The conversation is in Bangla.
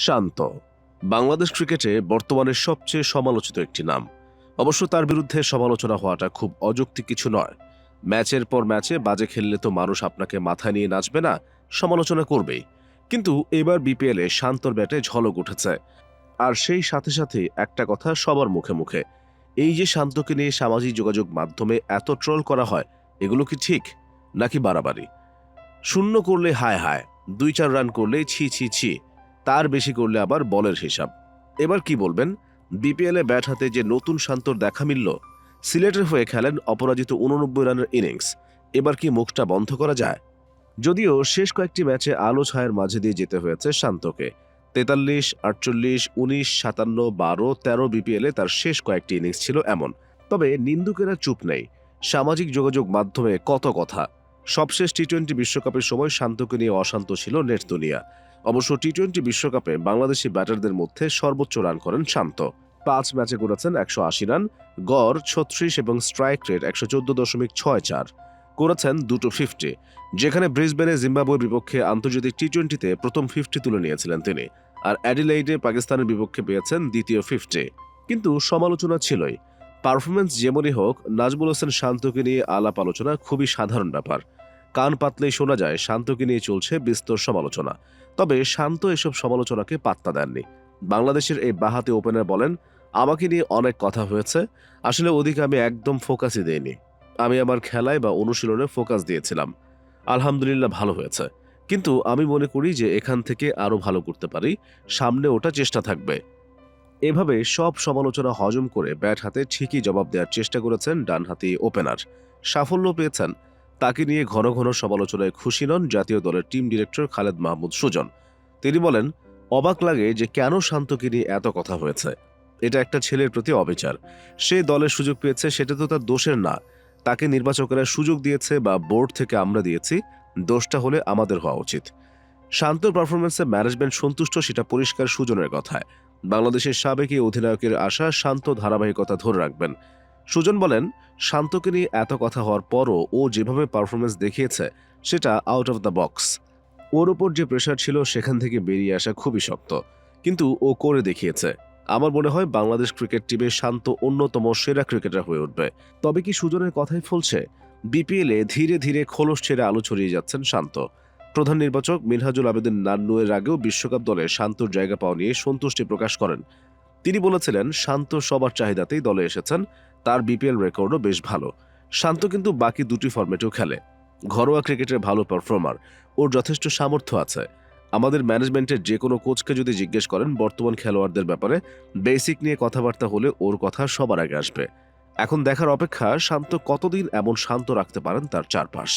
শান্ত বাংলাদেশ ক্রিকেটে বর্তমানে সবচেয়ে সমালোচিত একটি নাম। অবশ্য তার বিরুদ্ধে সমালোচনা হওয়াটা খুব অযৌক্তিক কিছু নয়। ম্যাচের পর ম্যাচে বাজে খেললে তো মানুষ আপনাকে মাথায় নিয়ে নাচবে না, সমালোচনা করবেই। কিন্তু এবার বিপিএলে শান্তর ব্যাটে ঝলক উঠেছে। আর সেই সাথে সাথে একটা কথা সবার মুখে মুখে, এই যে শান্তকে নিয়ে সামাজিক যোগাযোগ মাধ্যমে এত ট্রোল করা হয়, এগুলো কি ঠিক নাকি বাড়াবাড়ি? শূন্য করলে হায় হায়, 2-4 রান করলে ছি ছি ছি, তার বেশি করলে আবার বলের হিসাব। এবার কি বলবেন? বিপিএলে ব্যাট হাতে যে নতুন শান্তর দেখা মিলল, সিলেটের হয়ে খেলেন অপরাজিত 89 রানের ইনিংস। এবার কি মুখটা বন্ধ করা যায়? যদিও শেষ কয়েকটি ম্যাচে আলো ছায়ার মাঝে দিয়ে যেতে হয়েছে শান্তকে। 43, 48, 19, 57, 12, 13 বিপিএলে তার শেষ কয়েকটি ইনিংস ছিল এমন। তবে নিন্দুকেরা চুপ নেই। সামাজিক যোগাযোগ মাধ্যমে কত কথা। সবশেষ টি-20 বিশ্বকাপের সময় শান্তকে নিয়ে অশান্ত ছিল নেট দুনিয়া। অবশ্য টি-20 বিশ্বকাপে বাংলাদেশি ব্যাটারদের মধ্যে সর্বোচ্চ রান করেন শান্ত। 5 ম্যাচে করেছেন 180 রান, গড় 36 এবং স্ট্রাইক রেট 114.64। করেছেন দুটো 50, যেখানে ব্রিসবেনে জিম্বাবুয়ের বিপক্ষে আন্তর্জাতিক টি-20তে প্রথম 50 তুলে নিয়েছিলেন তিনি, আর অ্যাডিলেইডে পাকিস্তানের বিপক্ষে পেয়েছেন দ্বিতীয় 50। কিন্তু সমালোচনা ছিলই। পারফরমেন্স যেমনই হোক, নাজমুল হোসেন শান্তকে নিয়ে আলাপ আলোচনা খুবই সাধারণ ব্যাপার। কান পাতলেই শোনা যায় শান্তকে নিয়ে চলছে বিস্তর সমালোচনা। তবে শান্ত এসব সমালোচনাকে পাত্তা দেননি। বাংলাদেশের এই বাঁহাতি ওপেনার বলেন, আমাকে নিয়ে অনেক কথা হয়েছে, আসলে ওদিকে আমি একদম ফোকাসই দেইনি। আমি আমার খেলায় বা অনুশীলনে ফোকাস দিয়েছিলাম। আলহামদুলিল্লাহ ভালো হয়েছে, কিন্তু আমি মনে করি যে এখান থেকে আরো ভালো করতে পারি, সামনে ওটা চেষ্টা থাকবে। এভাবে সব সমালোচনা হজম করে ব্যাট হাতে ঠিকই জবাব দেওয়ার চেষ্টা করেছেন ডানহাতি ওপেনার। সাফল্য পেয়েছেন। তাকে নিয়ে ঘন ঘন সমালোচনায় খুশি নন জাতীয় দলের টিম ডিরেক্টর খালেদ মাহমুদ সুজন। তিনি বলেন, অবাক লাগে যে কেন শান্তকে নিয়ে এত কথা হয়েছে। এটা একটা ছেলের প্রতি অবিচার। সে দলের সুযোগ পেয়েছে, সেটা তো তার দোষের না। তাকে নির্বাচকেরা সুযোগ দিয়েছে বা বোর্ড থেকে আমরা দিয়েছি, দোষটা হলে আমাদের হওয়া উচিত। শান্তর পারফরমেন্সে ম্যানেজমেন্ট সন্তুষ্ট, সেটা পরিষ্কার সুজনের কথায়। বাংলাদেশের সাবেক এই অধিনায়কের আশা শান্ত ধারাবাহিকতা ধরে রাখবেন। সুজন বলেন, শান্তকে নিয়ে এত কথা হওয়ার পরও ও যেভাবে পারফরমেন্স দেখিয়েছে, সেটা আউট অফ দ্য বক্স। ওর ওপর যে প্রেশার ছিল সেখান থেকে বেরিয়ে আসা খুবই শক্ত, কিন্তু ও করে দেখিয়েছে। আমার মনে হয় বাংলাদেশ ক্রিকেট টিমে শান্ত অন্যতম সেরা ক্রিকেটার হয়ে উঠবে। তবে কি সুজনের কথাই ফলছে? বিপিএলে ধীরে ধীরে খোলস ছেড়ে আলো ছড়িয়ে যাচ্ছেন শান্ত। প্রধান নির্বাচক মিনহাজুল আবেদিন নান্নু এর আগেও বিশ্বকাপ দলে শান্তর জায়গা পাওয়া নিয়ে সন্তুষ্টি প্রকাশ করেন। তিনি বলেছিলেন, শান্ত সবার চাহিদাতেই দলে এসেছেন, তার বিপিএল রেকর্ডও বেশ ভালো। শান্ত কিন্তু বাকি দুটি ফরম্যাটেও খেলে। ঘরোয়া ক্রিকেটের ভালো পারফর্মার, ওর যথেষ্ট সামর্থ্য আছে। আমাদের ম্যানেজমেন্টের যে কোনো কোচকে যদি জিজ্ঞেস করেন বর্তমান খেলোয়াড়দের ব্যাপারে, বেসিক নিয়ে কথাবার্তা হলে ওর কথা সবার আগে আসবে। এখন দেখার অপেক্ষা শান্ত কতদিন এমন শান্ত রাখতে পারেন তার চারপাশ।